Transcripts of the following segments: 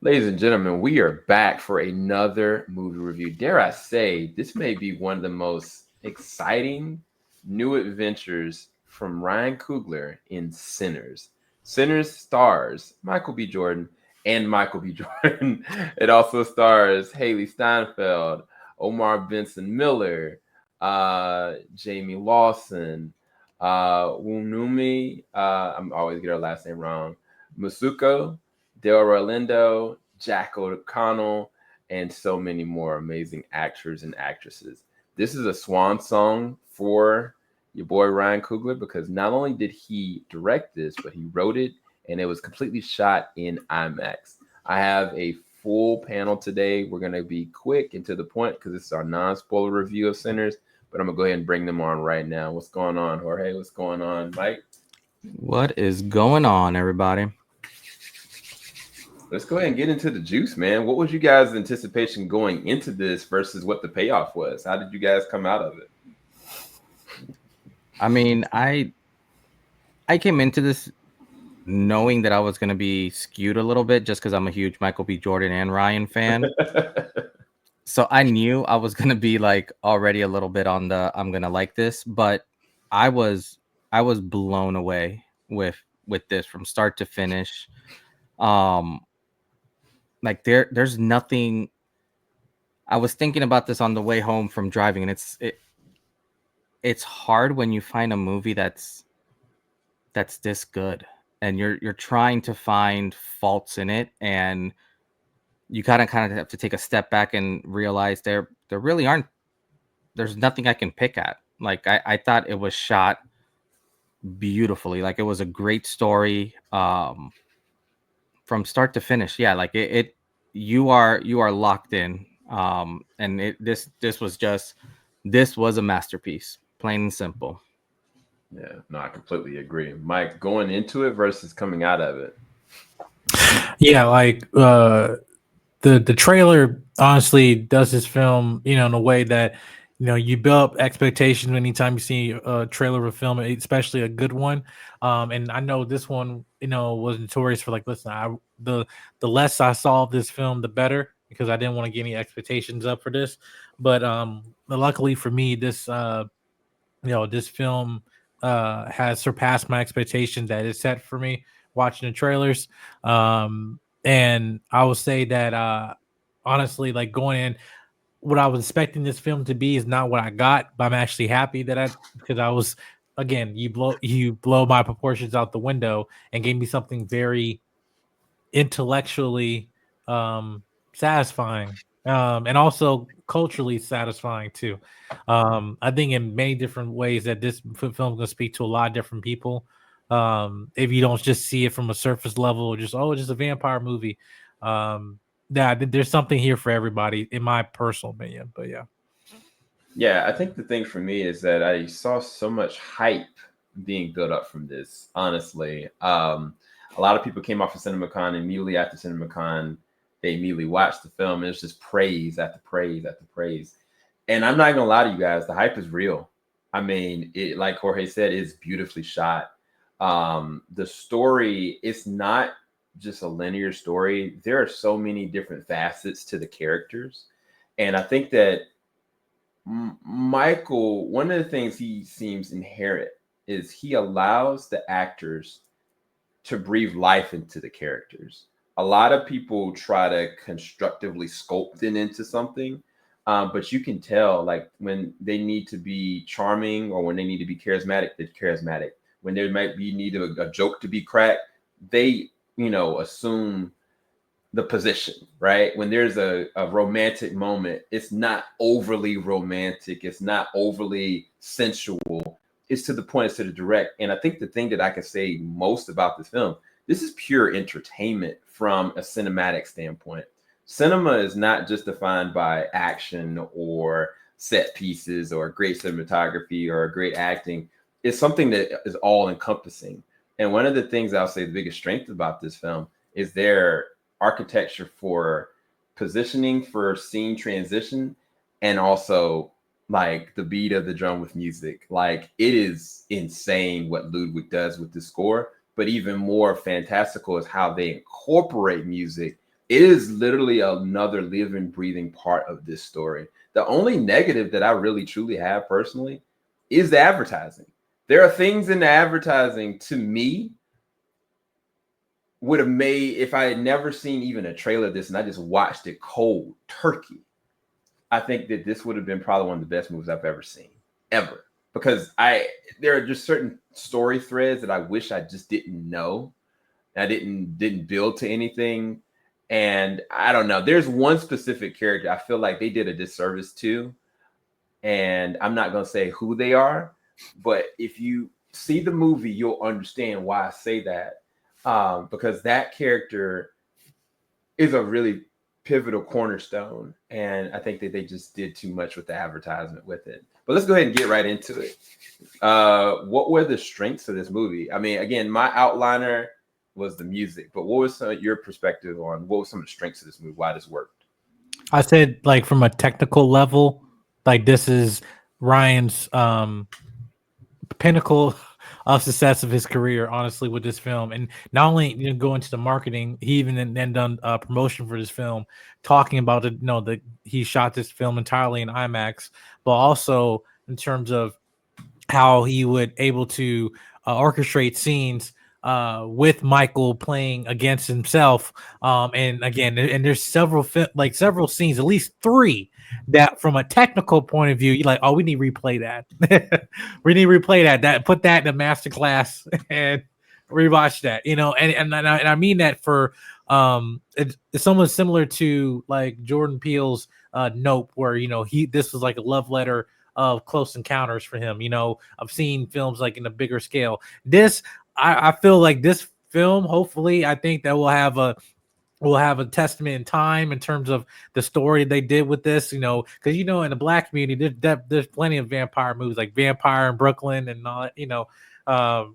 Ladies and gentlemen, we are back for another movie review. Dare I say, this may be one of the most exciting new adventures from Ryan Coogler in Sinners. Sinners stars Michael B. Jordan and Michael B. Jordan. It also stars Hailee Steinfeld, Omar Miller, Jayme Lawson, Wunmi, I'm always get her last name wrong, Masuko, Delroy Lindo, Jack O'Connell, and so many more amazing actors and actresses. This is a swan song for your boy Ryan Coogler because not only did he direct this, but he wrote it and it was completely shot in IMAX. I have a full panel today. We're going to be quick and to the point because this is our non spoiler review of Sinners, but I'm going to go ahead and bring them on right now. What's going on, Jorge? What's going on, Mike? What is going on, everybody? Let's go ahead and get into the juice, man. What was you guys' anticipation going into this versus what the payoff was? How did you guys come out of it? I mean, I came into this knowing that I was going to be skewed a little bit just because I'm a huge Michael B. Jordan and Ryan fan. So I knew I was going to be like already a little bit on the I'm going to like this, but I was blown away with this from start to finish. Like there's nothing. I was thinking about this on the way home from driving, and it's hard when you find a movie that's this good and you're trying to find faults in it, and you kind of have to take a step back and realize there really aren't. There's nothing I can pick at. Like I thought it was shot beautifully. Like it was a great story from start to finish. Yeah, like it you are locked in. And this was a masterpiece, plain and simple. Yeah, no, I completely agree. Mike, going into it versus coming out of it. Yeah, like the trailer honestly does this film, in a way that you build up expectations anytime you see a trailer of a film, especially a good one. And I know this one, was notorious for like, listen, the less I saw of this film, the better, because I didn't want to get any expectations up for this. But luckily for me, this film has surpassed my expectation that is set for me watching the trailers. And I will say that honestly, like going in, what I was expecting this film to be is not what I got, but I'm actually happy that because I was, again, you blow my proportions out the window and gave me something very intellectually satisfying, and also culturally satisfying too. I think in many different ways that this film is going to speak to a lot of different people. If you don't just see it from a surface level, or just just a vampire movie. Yeah, there's something here for everybody, in my personal opinion. But yeah. Yeah, I think the thing for me is that I saw so much hype being built up from this, honestly. A lot of people came off of CinemaCon immediately after CinemaCon. They immediately watched the film, and it's just praise after praise after praise. And I'm not gonna lie to you guys, the hype is real. I mean, it, like Jorge said, it's beautifully shot. The story, it's not just a linear story. There are so many different facets to the characters. And I think that Michael, one of the things he seems inherent is he allows the actors to breathe life into the characters. A lot of people try to constructively sculpt it into something, but you can tell like when they need to be charming or when they need to be charismatic, they're charismatic. When there might be need a joke to be cracked, they assume the position, right? When there's a romantic moment, it's not overly romantic, it's not overly sensual, it's to the point, it's to the direct. And I think the thing that I can say most about this film, this is pure entertainment from a cinematic standpoint. Cinema is not just defined by action or set pieces or great cinematography or great acting. It's something that is all encompassing. And one of the things I'll say the biggest strength about this film is their architecture for positioning for scene transition, and also like the beat of the drum with music. Like it is insane what Ludwig does with the score, but even more fantastical is how they incorporate music it is literally another living, breathing part of this story. The only negative that I really truly have personally is the advertising. There are things in the advertising to me would have made, if I had never seen even a trailer of this and I just watched it cold turkey, I think that this would have been probably one of the best movies I've ever seen, ever. Because there are just certain story threads that I wish I just didn't know. I didn't build to anything. And I don't know. There's one specific character I feel like they did a disservice to. And I'm not going to say who they are, but if you see the movie, you'll understand why I say that. Because that character is a really pivotal cornerstone. And I think that they just did too much with the advertisement with it. But let's go ahead and get right into it. What were the strengths of this movie? I mean, again, my outliner was the music, but what was your perspective on what were some of the strengths of this movie? Why this worked? I said, like, from a technical level, like, this is Ryan's pinnacle of success of his career, honestly, with this film. And not only go into the marketing, he even then done promotion for this film, talking about it. That he shot this film entirely in IMAX, but also in terms of how he would able to orchestrate scenes with Michael playing against himself. And again, and there's several scenes, at least 3, that from a technical point of view, you're like, oh, we need to replay that. We need to replay that. Put that in a masterclass and rewatch that. And I mean that for it's somewhat similar to like Jordan Peele's Nope, where this was like a love letter of Close Encounters for him. I've seen films like in a bigger scale. This, I feel like this film, hopefully, I think that we'll have a testament in time in terms of the story they did with this, because in the Black community, there's plenty of vampire movies like Vampire in Brooklyn and all that, all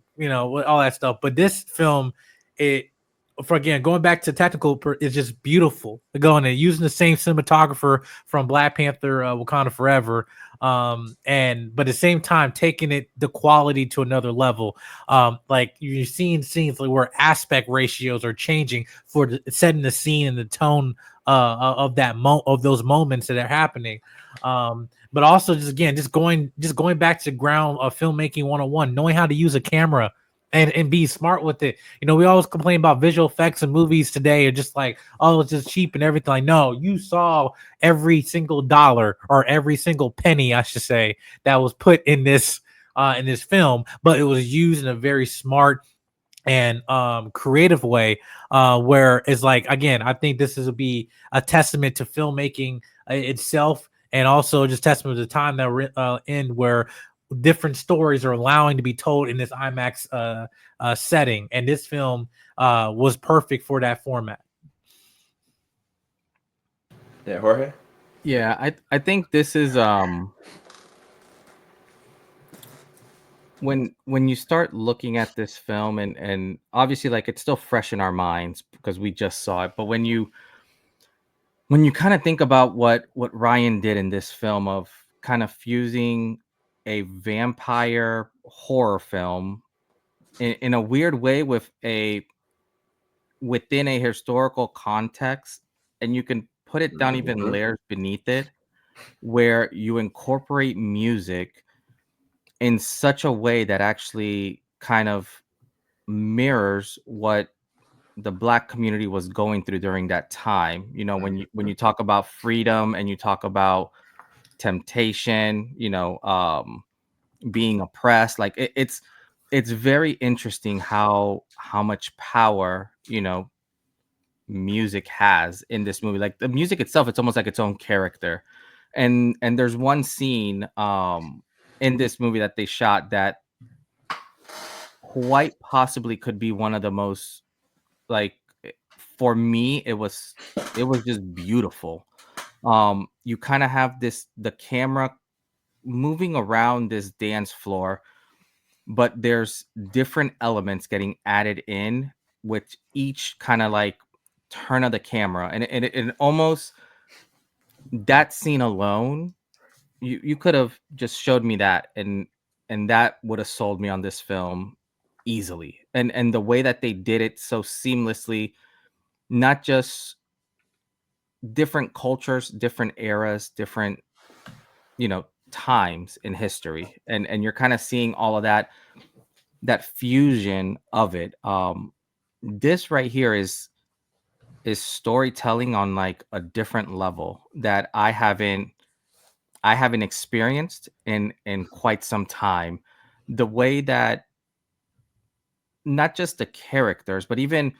that stuff. But this film, again, going back to technical, is just beautiful. Going and using the same cinematographer from Black Panther, Wakanda Forever, but at the same time taking the quality to another level. Like you're seeing scenes where aspect ratios are changing for setting the scene and the tone of those moments that are happening. But also just going back to ground of filmmaking 101, knowing how to use a camera and be smart with it. We always complain about visual effects in movies today, are just like, oh, it's just cheap and everything. Like, no, you saw every single dollar or every single penny, I should say, that was put in this film, but it was used in a very smart and creative way, where it's like, again, I think this will be a testament to filmmaking itself, and also just testament to the time that we're in, where different stories are allowing to be told in this IMAX setting, and this film was perfect for that format. Yeah, Jorge. Yeah, I think this is when you start looking at this film, and obviously, like, it's still fresh in our minds because we just saw it, but when you kind of think about what Ryan did in this film, of kind of fusing a vampire horror film in a weird way within a historical context, and you can put it down even layers beneath it, where you incorporate music in such a way that actually kind of mirrors what the Black community was going through during that time. When you talk about freedom and you talk about temptation, being oppressed, like it's very interesting how much power music has in this movie. Like, the music itself, it's almost like its own character. And there's one scene in this movie that they shot that quite possibly could be one of the most, like, for me, it was just beautiful. You kind of have the camera moving around this dance floor, but there's different elements getting added in with each kind of like turn of the camera, and it almost, that scene alone, you could have just showed me that, and that would have sold me on this film easily. And the way that they did it so seamlessly, not just different cultures, different eras, different, times in history, and you're kind of seeing all of that fusion of it. This right here is storytelling on like a different level that I haven't experienced in quite some time. The way that not just the characters, but even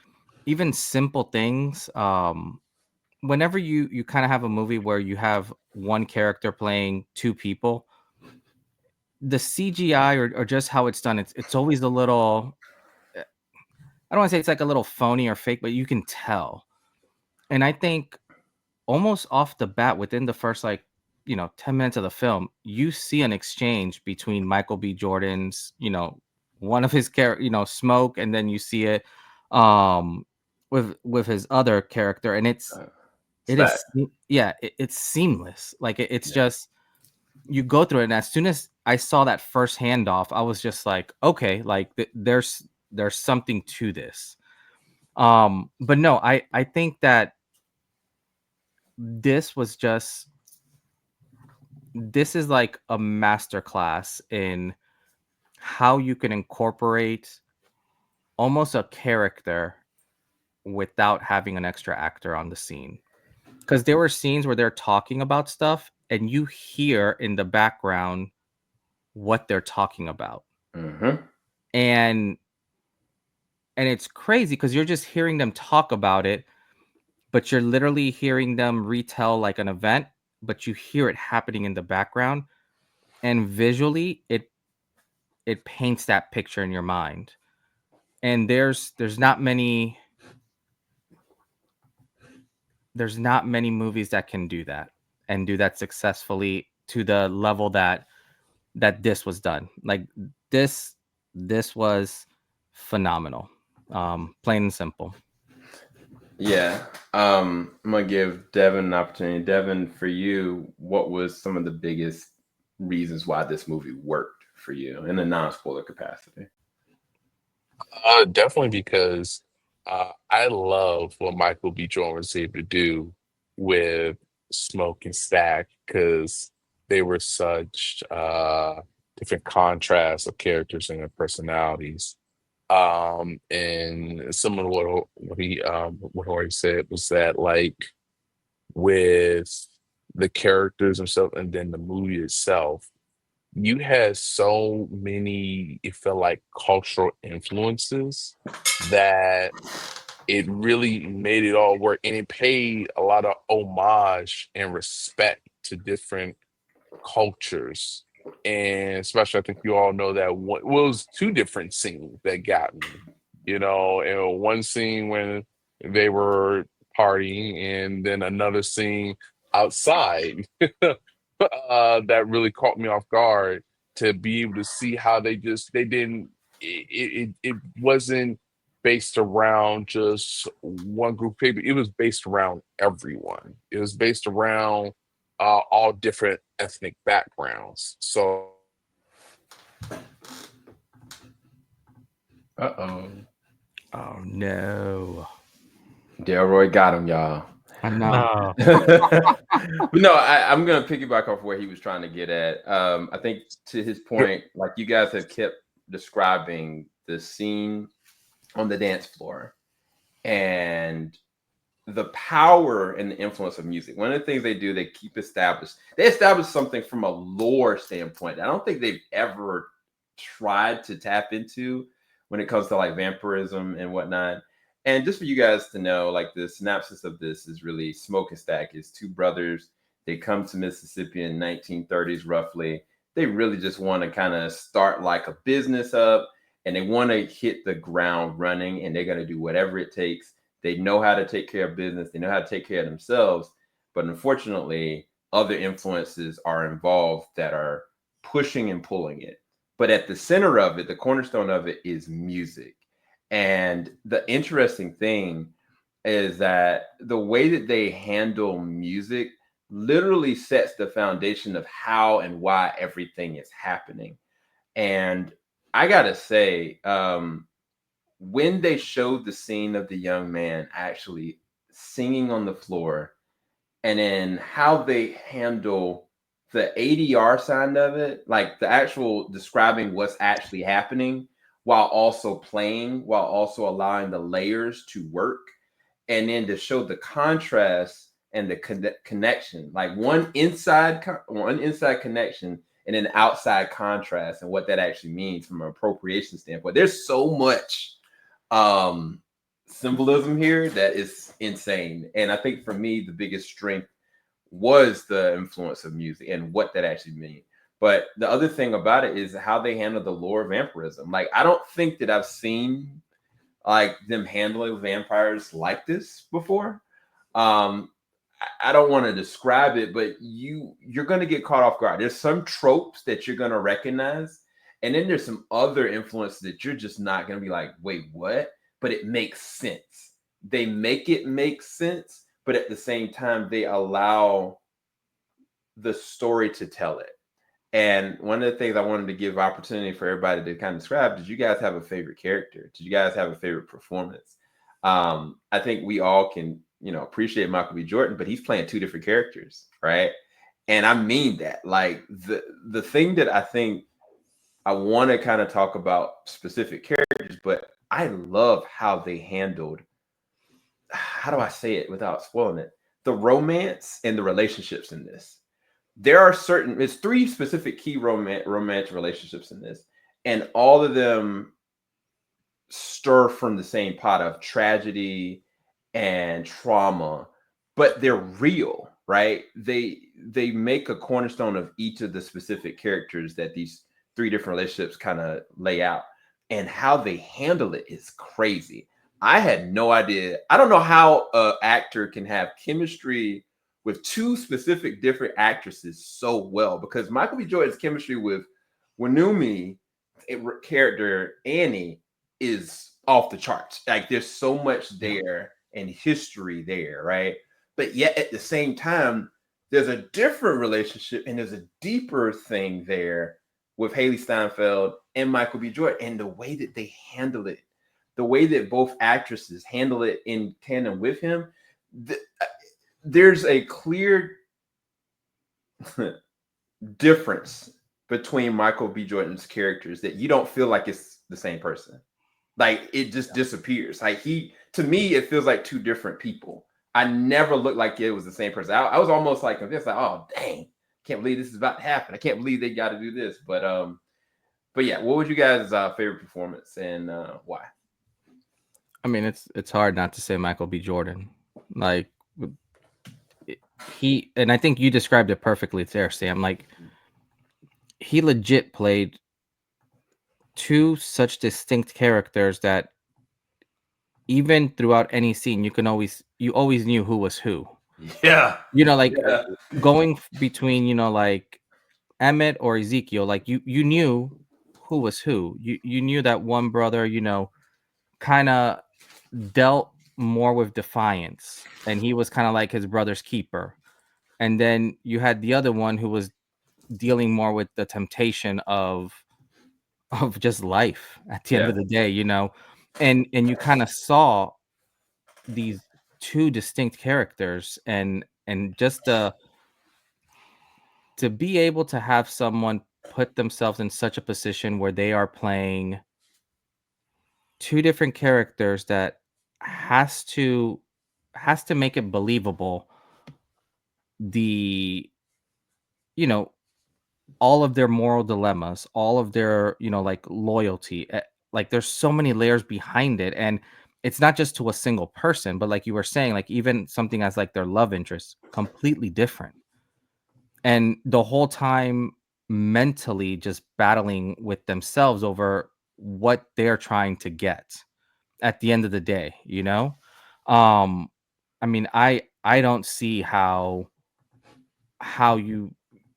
simple things. Whenever you kind of have a movie where you have one character playing two people, the CGI or just how it's done, it's always a little. I don't want to say it's like a little phony or fake, but you can tell. And I think almost off the bat, within the first 10 minutes of the film, you see an exchange between Michael B. Jordan's, one of his character, Smoke, and then you see it with his other character, and it's seamless. Like it's just, you go through it, and as soon as I saw that first handoff, I was just like, okay, like there's something to this. But no, I think that this is like a masterclass in how you can incorporate almost a character without having an extra actor on the scene. Because there were scenes where they're talking about stuff and you hear in the background what they're talking about. Mm-hmm. And it's crazy because you're just hearing them talk about it, but you're literally hearing them retell like an event, but you hear it happening in the background, and visually it paints that picture in your mind. And there's not many movies that can do that and do that successfully to the level that this was done. Like this was phenomenal. Plain and simple. Yeah. I'm gonna give Devin an opportunity. Devin, for you, what was some of the biggest reasons why this movie worked for you in a non-spoiler capacity? Definitely because I love what Michael B. Jordan was able to do with Smoke and Stack because they were such different contrasts of characters and their personalities. And some of what Jorge said was that like with the characters themselves and then the movie itself, you had so many, it felt like cultural influences that it really made it all work. And it paid a lot of homage and respect to different cultures. And especially, I think you all know that it was two different scenes that got me, and one scene when they were partying, and then another scene outside that really caught me off guard to be able to see how they didn't, it wasn't based around just one group of people. It was based around everyone. It was based around all different ethnic backgrounds. So Uh-oh. Oh no. Delroy got him, y'all. I know. But no, I'm going to piggyback off where he was trying to get at. I think to his point, like you guys have kept describing the scene on the dance floor and the power and the influence of music. One of the things they do, they establish something from a lore standpoint. I don't think they've ever tried to tap into when it comes to like vampirism and whatnot. And just for you guys to know, like the synopsis of this is really Smoke and Stack is two brothers. They come to Mississippi in 1930s, roughly. They really just want to kind of start like a business up and they want to hit the ground running and they're going to do whatever it takes. They know how to take care of business. They know how to take care of themselves. But unfortunately, other influences are involved that are pushing and pulling it. But at the center of it, the cornerstone of it is music. And the interesting thing is that the way that they handle music literally sets the foundation of how and why everything is happening. And I got to say, when they showed the scene of the young man actually singing on the floor and then how they handle the ADR side of it, like the actual describing what's actually happening, while also allowing the layers to work, and then to show the contrast and the connection, like one inside connection and an outside contrast, and what that actually means from an appropriation standpoint. There's so much symbolism here that is insane. And I think for me, the biggest strength was the influence of music and what that actually means. But the other thing about it is how they handle the lore of vampirism. Like, I don't think that I've seen like them handling vampires like this before. I don't want to describe it, but you're going to get caught off guard. There's some tropes that you're going to recognize, and then there's some other influences that you're just not going to be like, wait, what? But it makes sense. They make it make sense, but at the same time, they allow the story to tell it. And one of the things I wanted to give opportunity for everybody to kind of describe, did you guys have a favorite character? Did you guys have a favorite performance? I think we all can, appreciate Michael B. Jordan, but he's playing two different characters, right? And I mean that. Like, the thing that I think I want to kind of talk about specific characters, but I love how they handled, how do I say it without spoiling it? The romance and the relationships in this. There are it's three specific key romantic relationships in this, and all of them stir from the same pot of tragedy and trauma, but they're real, right? They make a cornerstone of each of the specific characters that these three different relationships kind of lay out, and how they handle it is crazy. I had no idea. I don't know how an actor can have chemistry with two specific different actresses so well, because Michael B. Jordan's chemistry with Wunmi character Annie is off the charts. Like, there's so much there and history there, right? But yet at the same time, there's a different relationship and there's a deeper thing there with Hailee Steinfeld and Michael B. Jordan, and the way that they handle it, the way that both actresses handle it in tandem with him, there's a clear difference between Michael B. Jordan's characters that you don't feel like it's the same person. Like, it just disappears. Like, to me, it feels like two different people. I never looked like it was the same person. I was almost like convinced, like, oh, dang, can't believe this is about to happen. I can't believe they got to do this. But yeah, what was you guys' favorite performance, and why? I mean, it's hard not to say Michael B. Jordan. Like, and I think you described it perfectly there, Sam. Like, he legit played two such distinct characters that even throughout any scene, you always knew who was who. Yeah. Going between, like Emmett or Ezekiel, like you knew who was who. You knew that one brother, kind of dealt more with defiance, and he was kind of like his brother's keeper. And then you had the other one who was dealing more with the temptation of just life at the end of the day, and you kind of saw these two distinct characters, and just to be able to have someone put themselves in such a position where they are playing two different characters that has to make it believable, the all of their moral dilemmas, all of their like loyalty, like there's so many layers behind it, and it's not just to a single person, but like you were saying, like even something as like their love interest, completely different, and the whole time mentally just battling with themselves over what they're trying to get at the end of the day. I mean, I don't see how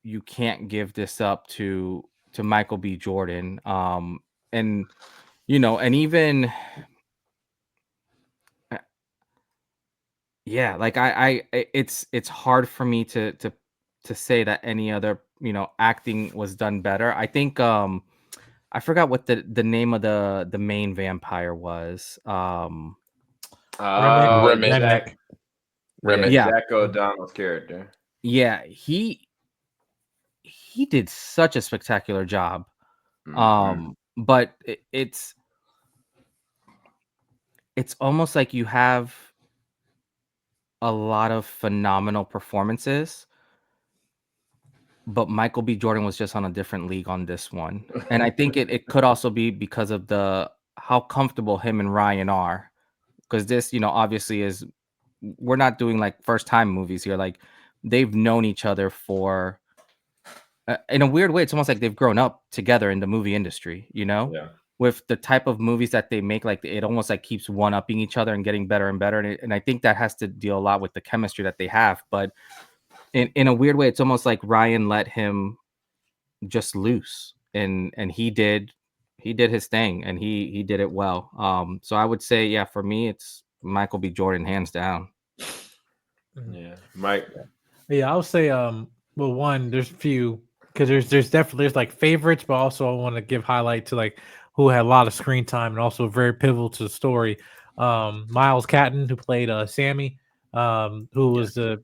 you can't give this up to Michael B. Jordan. And and even yeah, like it's hard for me to say that any other acting was done better. I think I forgot what the name of the main vampire was. Remick. Remick. Remy. Yeah. Jack O'Donnell's character. Yeah, he did such a spectacular job. Mhm. But it's almost like you have a lot of phenomenal performances, but Michael B. Jordan was just on a different league on this one. And I think it could also be because of how comfortable him and Ryan are. Because this, obviously we're not doing like first time movies here. Like they've known each other for in a weird way, it's almost like they've grown up together in the movie industry, Yeah. with the type of movies that they make. Like it almost like keeps one upping each other and getting better and better. And I think that has to deal a lot with the chemistry that they have. But in a weird way, it's almost like Ryan let him just loose, and he did his thing, and he did it well. So I would say, yeah, for me, it's Michael B. Jordan, hands down. Yeah. Mike. Yeah, I would say well, one, there's a few, because there's definitely like favorites, but also I want to give highlight to like who had a lot of screen time and also very pivotal to the story. Miles Caton, who played Sammy, who was the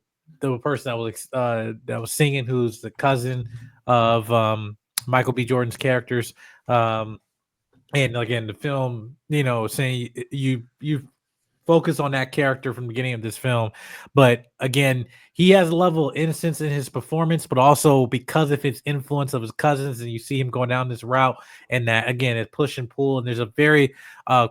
person that was singing, who's the cousin of Michael B. Jordan's characters. And again, the film, saying you focus on that character from the beginning of this film, but again, he has a level of innocence in his performance, but also because of his influence of his cousins, and you see him going down this route, and that again is push and pull, and there's a very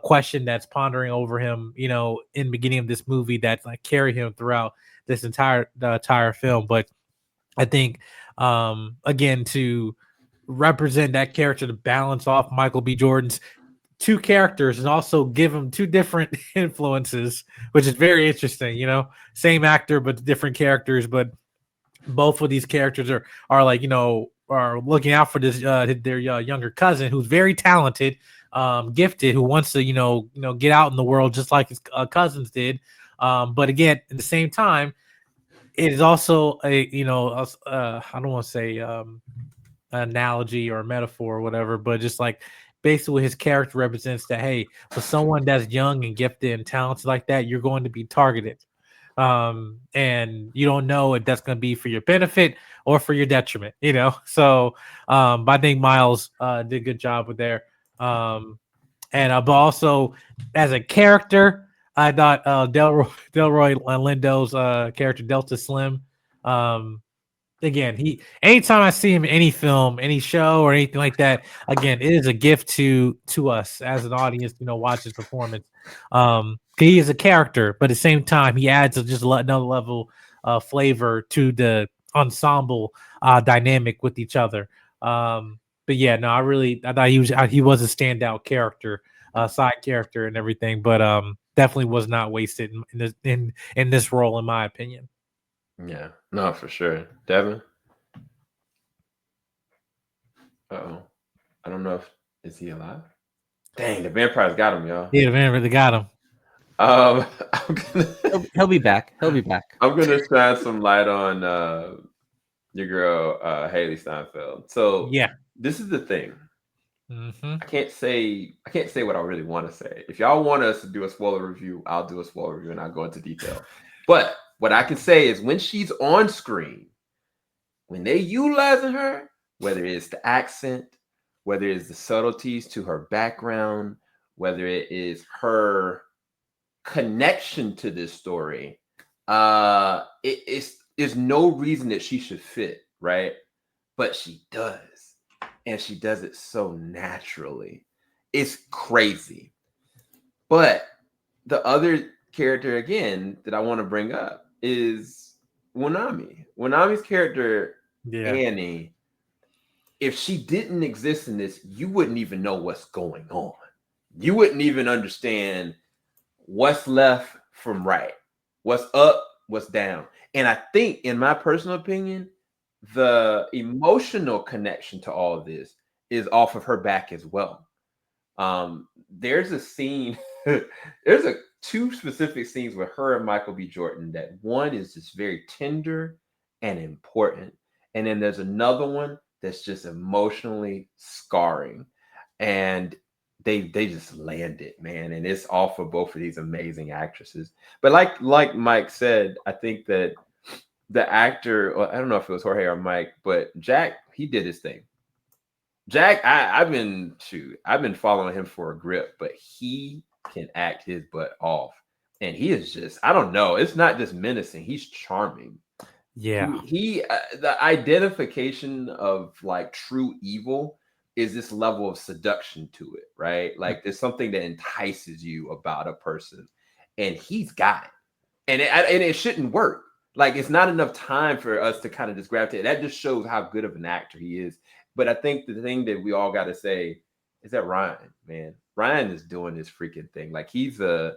question that's pondering over him, in the beginning of this movie that's like carry him throughout this entire film. But I think again, to represent that character, to balance off Michael B. Jordan's two characters and also give him two different influences, which is very interesting. Same actor but different characters, but both of these characters are like, are looking out for this their younger cousin, who's very talented, gifted, who wants to get out in the world just like his cousins did. But again, at the same time, it is also a I don't want to say analogy or metaphor or whatever, but just like basically his character represents that, hey, for someone that's young and gifted and talented like that, you're going to be targeted, and you don't know if that's going to be for your benefit or for your detriment, so but I think Miles did a good job with there. And but also as a character, I thought Delroy Lindo's character Delta Slim, again, anytime I see him in any film, any show, or anything like that, again, it is a gift to us as an audience, watch his performance. He is a character, but at the same time, he adds just another level of flavor to the ensemble dynamic with each other. But yeah, no, I thought he was a standout character, side character and everything, but definitely was not wasted in this role, in my opinion. Yeah. No, for sure. Devin. Uh-oh. I don't know is he alive? Dang, the vampires got him, y'all. Yeah, man, really got him. I'm He'll be back. He'll be back. I'm gonna shine some light on your girl Hailee Steinfeld. So Yeah. this is the thing. Mm-hmm. I can't say what I really want to say. If y'all want us to do a spoiler review, I'll do a spoiler review and I'll go into detail. But what I can say is when she's on screen, when they utilizing her, whether it's the accent, whether it's the subtleties to her background, whether it is her connection to this story, there's no reason that she should fit, right? But she does, and she does it so naturally. It's crazy. But the other character again that I want to bring up is Wunmi. Wunmi's character, Annie. If she didn't exist in this, you wouldn't even know what's going on. You wouldn't even understand what's left from right, what's up, what's down. And I think, in my personal opinion, the emotional connection to all of this is off of her back as well. There's a scene, there's two specific scenes with her and Michael B. Jordan that one is just very tender and important. And then there's another one that's just emotionally scarring. And they just land it, man, and it's all for both of these amazing actresses. But like Mike said, I think that the actor, well, I don't know if it was Jorge or Mike, but Jack, he did his thing. Jack, I've been following him for a grip, but he can act his butt off, and he is just, I don't know, it's not just menacing, he's charming. Yeah. He the identification of like true evil is this level of seduction to it, right? Like there's something that entices you about a person, and he's got it, and it shouldn't work. Like it's not enough time for us to kind of just gravitate. That just shows how good of an actor he is. But I think the thing that we all got to say is that Ryan is doing this freaking thing. Like he's a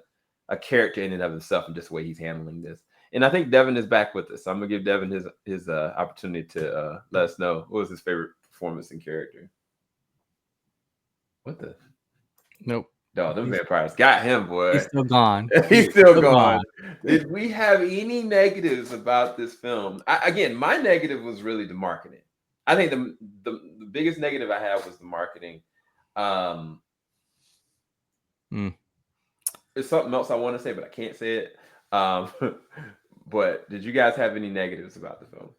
character in and of himself, and just the way he's handling this. And I think Devin is back with us. So I'm gonna give Devin his opportunity to let us know what was his favorite performance and character. What the? Nope. No, them vampires got him, boy. He's still gone. He's still gone. Did we have any negatives about this film? Again, my negative was really the marketing. I think the biggest negative I had was the marketing. There's something else I want to say, but I can't say it. But did you guys have any negatives about the film?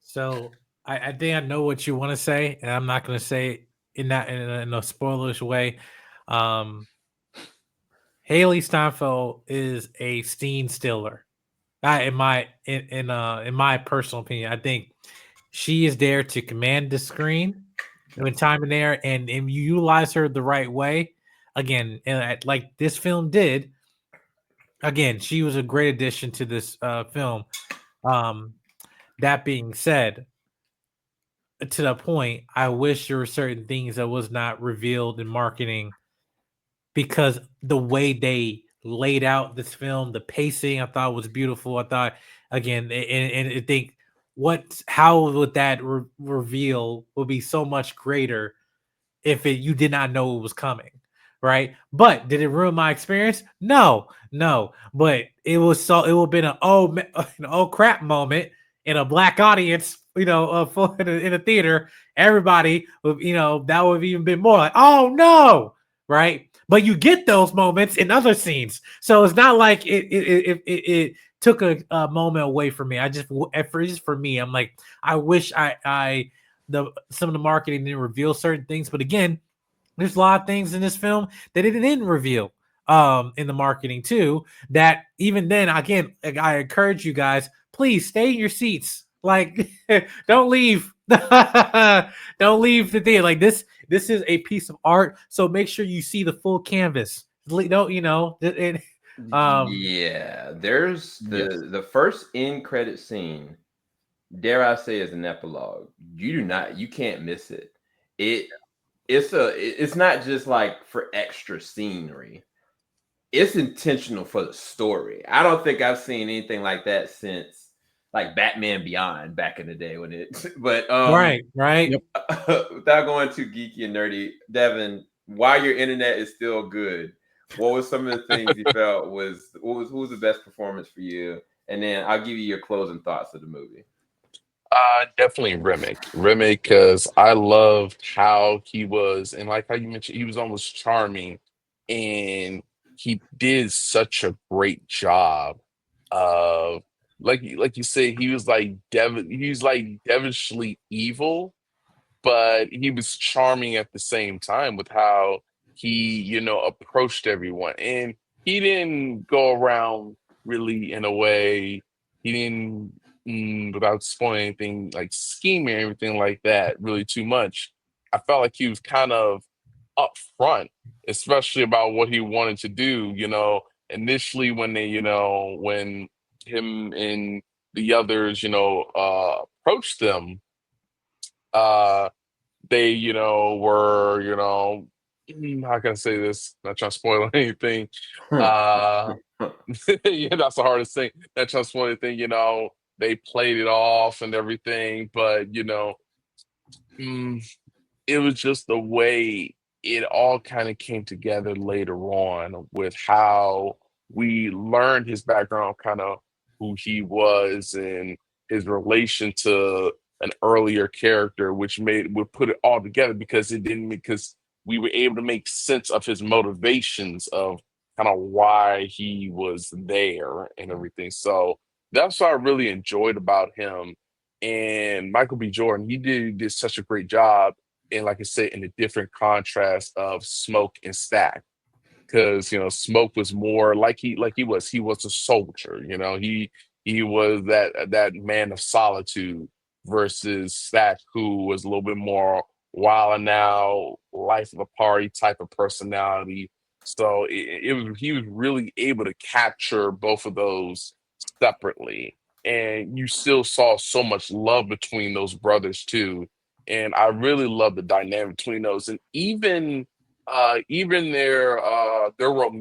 So I think I know what you want to say, and I'm not going to say it in a spoilerish way. Hailee Steinfeld is a scene stealer. In my personal opinion, I think she is there to command the screen when time in there, and if you utilize her the right way, again, and like this film did. Again, she was a great addition to this film. That being said, to the point, I wish there were certain things that was not revealed in marketing, because the way they laid out this film, the pacing, I thought was beautiful. I thought, again, and I think how would that reveal would be so much greater if you did not know it was coming. Right, but did it ruin my experience? No. But it would have been an oh crap moment in a black audience, in a theater. Everybody, that would have even been more like, oh no, right? But you get those moments in other scenes, so it's not like it took a moment away from me. For me, I'm like, I wish some of the marketing didn't reveal certain things, but again, there's a lot of things in this film that it didn't reveal in the marketing too, that even then, again, I encourage you guys, please stay in your seats. Like, don't leave. Don't leave the theater. Like this is a piece of art, so make sure you see the full canvas. Don't yeah, there's the first end credit scene, dare I say, is an epilogue. You can't miss it. It's not just like for extra scenery. It's intentional for the story. I don't think I've seen anything like that since like Batman Beyond back in the day but right. Yep. Without going too geeky and nerdy, Devin, while your internet is still good, what was some of the things you felt who was the best performance for you? And then I'll give you your closing thoughts of the movie. Definitely Remick, because I loved how he was, and like how you mentioned, he was almost charming, and he did such a great job of, like you say, he was like devilishly evil, but he was charming at the same time with how he, approached everyone. And he didn't go around really in a way, he didn't, without spoiling anything, like scheming or anything like that really too much. I felt like he was kind of upfront, especially about what he wanted to do, initially when when him and the others, approached them, they, were, how can I say this? Not trying to spoil anything. Yeah, that's the hardest thing. Not trying to spoil anything, they played it off and everything, but it was just the way it all kind of came together later on with how we learned his background, kind of who he was and his relation to an earlier character, which would put it all together, because we were able to make sense of his motivations of kind of why he was there and everything. So that's what I really enjoyed about him. And Michael B. Jordan, he did such a great job. And like I said, in the different contrast of Smoke and Stack, because Smoke was more like he was a soldier. He was that man of solitude versus Stack, who was a little bit more wild and now life of the party type of personality. So he was really able to capture both of those separately, and you still saw so much love between those brothers too. And I really love the dynamic between those, and even their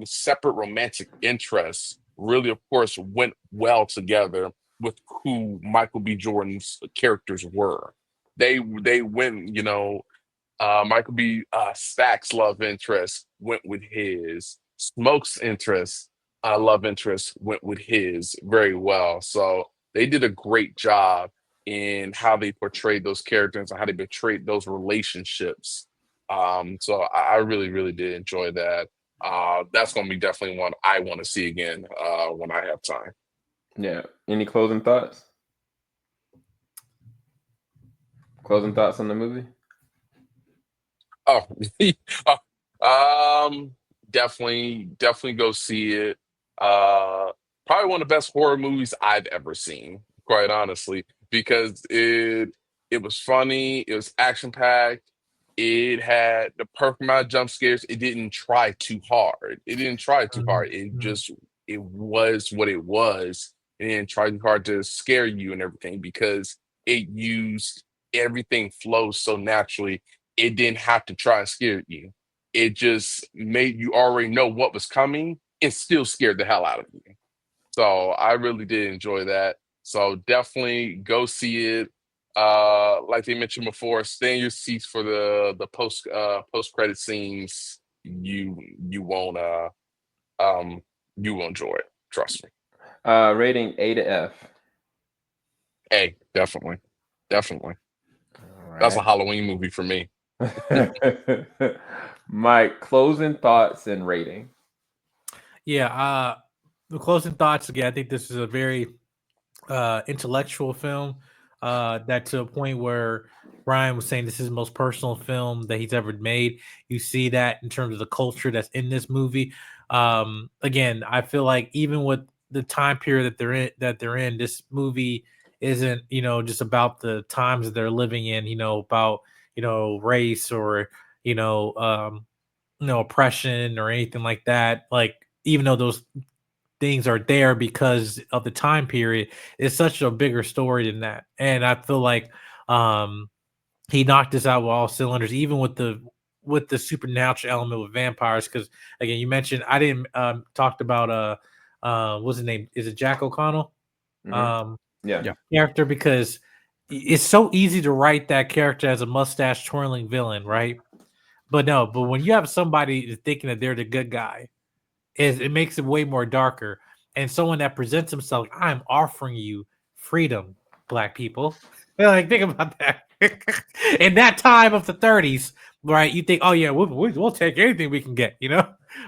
separate romantic interests really, of course, went well together with who Michael B. Jordan's characters were. They went, Michael B. Stack's love interest went with his. Smoke's love interest went with his very well. So they did a great job in how they portrayed those characters and how they portrayed those relationships. So I really, really did enjoy that. That's going to be definitely one I want to see again when I have time. Yeah. Any closing thoughts? Closing thoughts on the movie? Oh, definitely go see it. Probably one of the best horror movies I've ever seen, quite honestly, because it was funny, it was action packed, it had the perfect amount of jump scares. It didn't try too hard. It didn't try too hard. It was what it was. It didn't try too hard to scare you and everything because it used everything flows so naturally. It didn't have to try and scare you. It just made you already know what was coming and still scared the hell out of you. So I really did enjoy that. So definitely go see it. Like they mentioned before, stay in your seats for the post credit scenes. You won't you will enjoy it. Trust me. Rating A to F. A, definitely. Definitely. All That's a right. Halloween movie for me. Mike, closing thoughts and rating. Yeah, the closing thoughts again. I think this is a very intellectual film. That to a point where Ryan was saying this is the most personal film that he's ever made. You see that in terms of the culture that's in this movie. Again, I feel like even with the time period that they're in, this movie isn't just about the times that they're living in. About race or oppression or anything like that. Like even though those things are there because of the time period, it's such a bigger story than that. And I feel like he knocked this out with all cylinders, even with the supernatural element with vampires. Because again, you mentioned I didn't talked about what's his name? Is it Jack O'Connell? Yeah. Character, because it's so easy to write that character as a mustache twirling villain, right? But when you have somebody thinking that they're the good guy, it makes it way more darker. And someone that presents himself, I'm offering you freedom, black people. Like, think about that. In that time of the 30s, right? You think, oh yeah, we'll take anything we can get,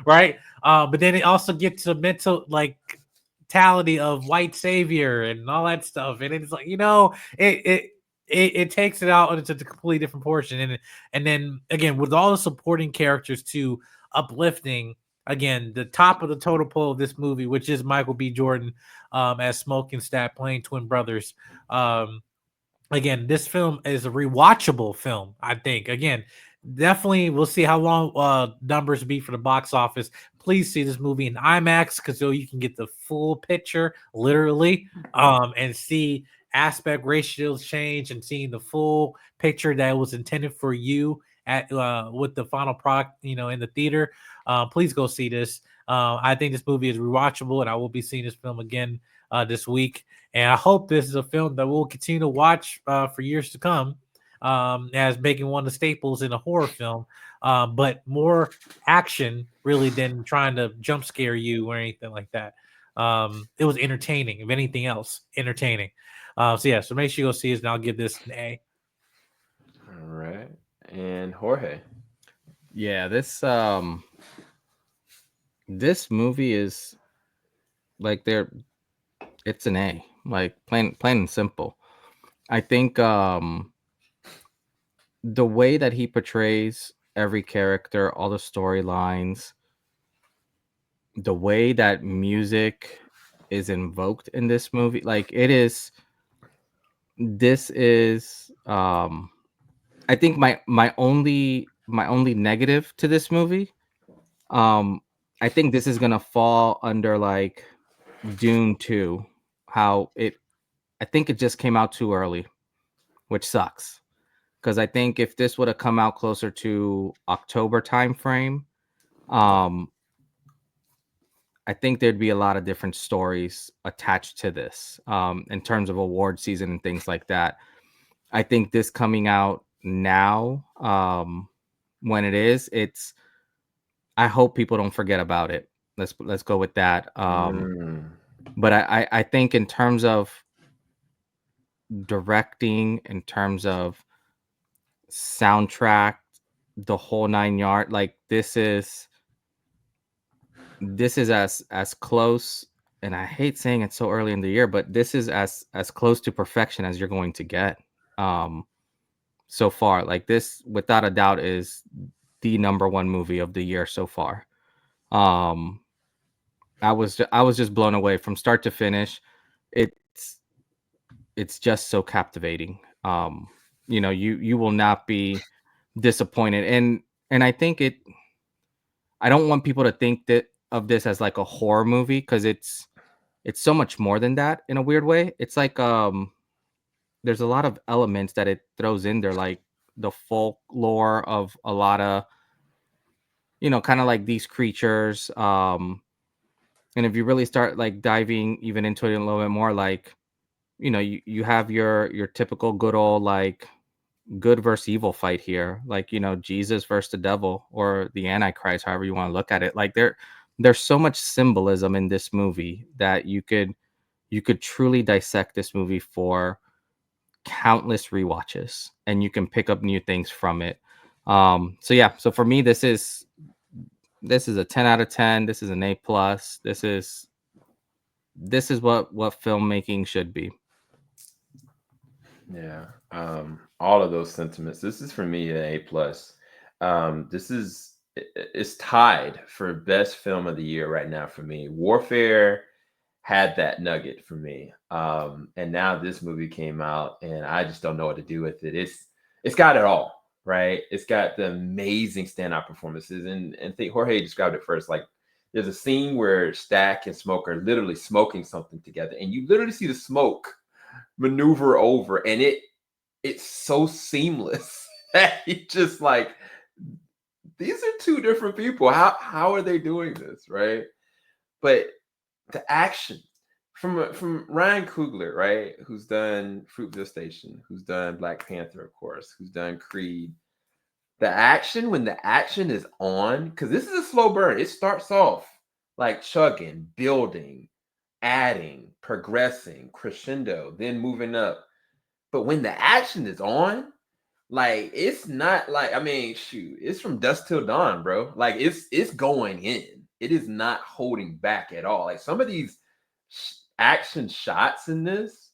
right? But then it also gets to mental mentality of white savior and all that stuff, and it's like it takes it out into a completely different portion, and then again with all the supporting characters too, uplifting. Again, the top of the total pole of this movie, which is Michael B. Jordan as Smoke and Stat playing twin brothers. Again, this film is a rewatchable film, I think. Again, definitely we'll see how long numbers be for the box office. Please see this movie in IMAX because so you can get the full picture, literally, and see aspect ratios change and seeing the full picture that was intended for you at with the final product, in the theater. Please go see this. I think this movie is rewatchable, and I will be seeing this film again this week. And I hope this is a film that we'll continue to watch for years to come, as making one of the staples in a horror film. But more action, really, than trying to jump scare you or anything like that. It was entertaining, if anything else, entertaining. So make sure you go see it, and I'll give this an A. All right. And Jorge. Yeah, this movie is like it's an A, like plain and simple. I think the way that he portrays every character, all the storylines, the way that music is invoked in this movie, like this is I think my only negative to this movie, I think this is gonna fall under like Dune 2, how I think it just came out too early, which sucks. Because I think if this would have come out closer to October timeframe, um, I think there'd be a lot of different stories attached to this, in terms of award season and things like that. I think this coming out now, when it's. I hope people don't forget about it. Let's go with that. But I think in terms of directing, in terms of soundtrack, the whole 9 yard, like this is as close, and I hate saying it so early in the year, but this is as close to perfection as you're going to get so far. Like this without a doubt is the number one movie of the year so far. I was just blown away from start to finish. It's just so captivating. You will not be disappointed, and I think I don't want people to think that of this as like a horror movie, because it's so much more than that in a weird way. It's like there's a lot of elements that it throws in there, like the folklore of a lot of, kind of like these creatures. And if you really start like diving even into it a little bit more, like, you have your typical good old like good versus evil fight here, like, Jesus versus the devil or the Antichrist, however you want to look at it. Like there's so much symbolism in this movie that you could truly dissect this movie for countless rewatches, and you can pick up new things from it. So yeah, so for me, this is a 10 out of 10. This is an A plus. This is what filmmaking should be. Yeah. All of those sentiments. This is for me an A plus. This is it's tied for best film of the year right now for me. Warfare had that nugget for me. And now this movie came out and I just don't know what to do with it. It's got it all, right? It's got the amazing standout performances. And I think Jorge described it first. Like there's a scene where Stack and Smoke are literally smoking something together, and you literally see the smoke maneuver over, and it's so seamless that you just like, these are two different people. How are they doing this, right? But the action from Ryan Coogler, right, who's done Fruitville Station, who's done Black Panther, of course, who's done Creed. The action, when the action is on, because this is a slow burn. It starts off like chugging, building, adding, progressing, crescendo, then moving up. But when the action is on, like it's not like, I mean, shoot, it's from dusk till dawn, bro. Like it's going in. It is not holding back at all. Like some of these action shots in this,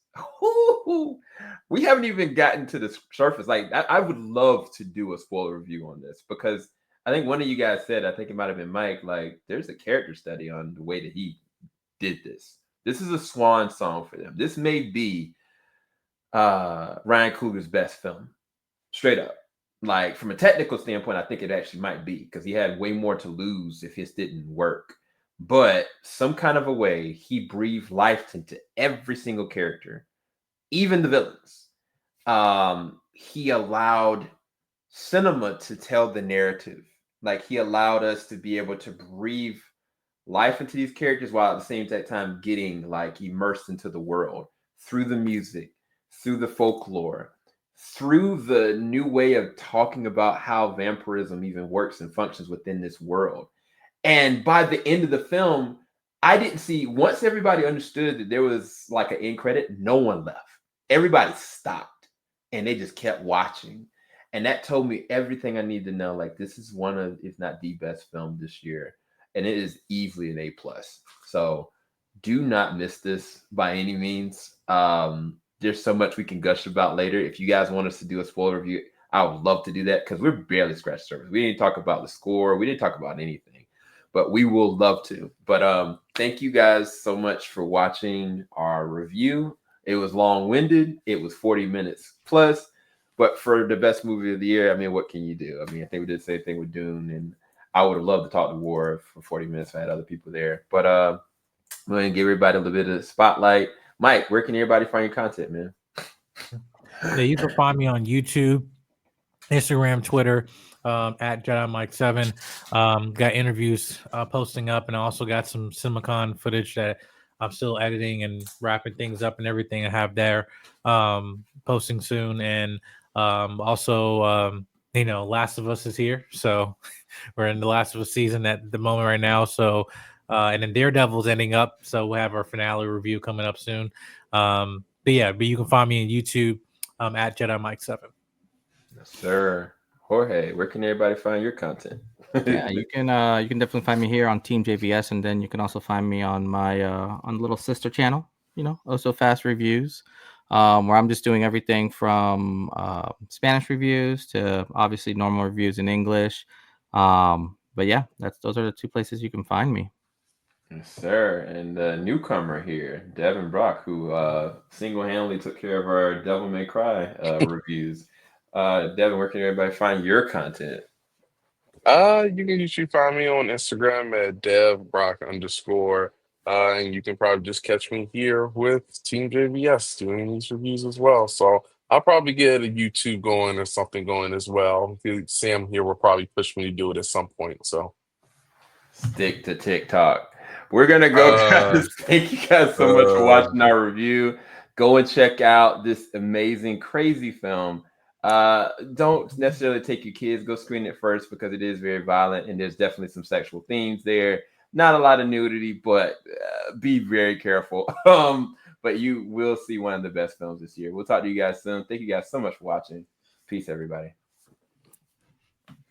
we haven't even gotten to the surface. Like I would love to do a spoiler review on this, because I think one of you guys said, I think it might have been Mike, like there's a character study on the way that he did this. This is a swan song for them. This may be Ryan Coogler's best film, straight up. Like from a technical standpoint, I think it actually might be, because he had way more to lose if his didn't work. But some kind of a way, he breathed life into every single character, even the villains. He allowed cinema to tell the narrative. Like he allowed us to be able to breathe life into these characters while at the same time getting like immersed into the world through the music, through the folklore, through the new way of talking about how vampirism even works and functions within this world. And by the end of the film, I didn't see, once everybody understood that there was like an end credit, no one left. Everybody stopped and they just kept watching. And that told me everything I need to know. Like, this is one of, if not the best film this year. And it is easily an A+. So do not miss this by any means. There's so much we can gush about later. If you guys want us to do a spoiler review, I would love to do that because we're barely scratched the surface. We didn't talk about the score. We didn't talk about anything, but we will love to. But thank you guys so much for watching our review. It was long-winded. It was 40 minutes plus. But for the best movie of the year, I mean, what can you do? I mean, I think we did the same thing with Dune, and I would have loved to talk to War for 40 minutes if I had other people there. But I'm going to give everybody a little bit of the spotlight. Mike, where can everybody find your content, man? Yeah, you can find me on YouTube, Instagram, Twitter, at Jedi Mike 7. Got interviews posting up, and I also got some CinemaCon footage that I'm still editing and wrapping things up and everything I have there, posting soon. And also, Last of Us is here. So we're in the Last of Us season at the moment right now. So, and then Daredevil's ending up. So we'll have our finale review coming up soon. But you can find me on YouTube at Jedi Mike 7. Yes, sir. Jorge, where can everybody find your content? Yeah, you can definitely find me here on TeamJVS, and then you can also find me on my on little sister channel, also Fast Reviews, where I'm just doing everything from Spanish reviews to obviously normal reviews in English. But yeah, those are the two places you can find me. Yes, sir. And the newcomer here, Devin Brock, who single-handedly took care of our Devil May Cry reviews. Devin, where can everybody find your content? You can usually find me on Instagram at devbrock_. And you can probably just catch me here with Team JVS doing these reviews as well. So I'll probably get a YouTube going or something going as well. Sam here will probably push me to do it at some point. So Stick to TikTok. We're gonna go, guys. Thank you guys so much for watching our review. Go and check out this amazing, crazy film. Don't necessarily take your kids. Go screen it first because it is very violent and there's definitely some sexual themes there. Not a lot of nudity, but be very careful. But you will see one of the best films this year. We'll talk to you guys soon. Thank you guys so much for watching. Peace, everybody.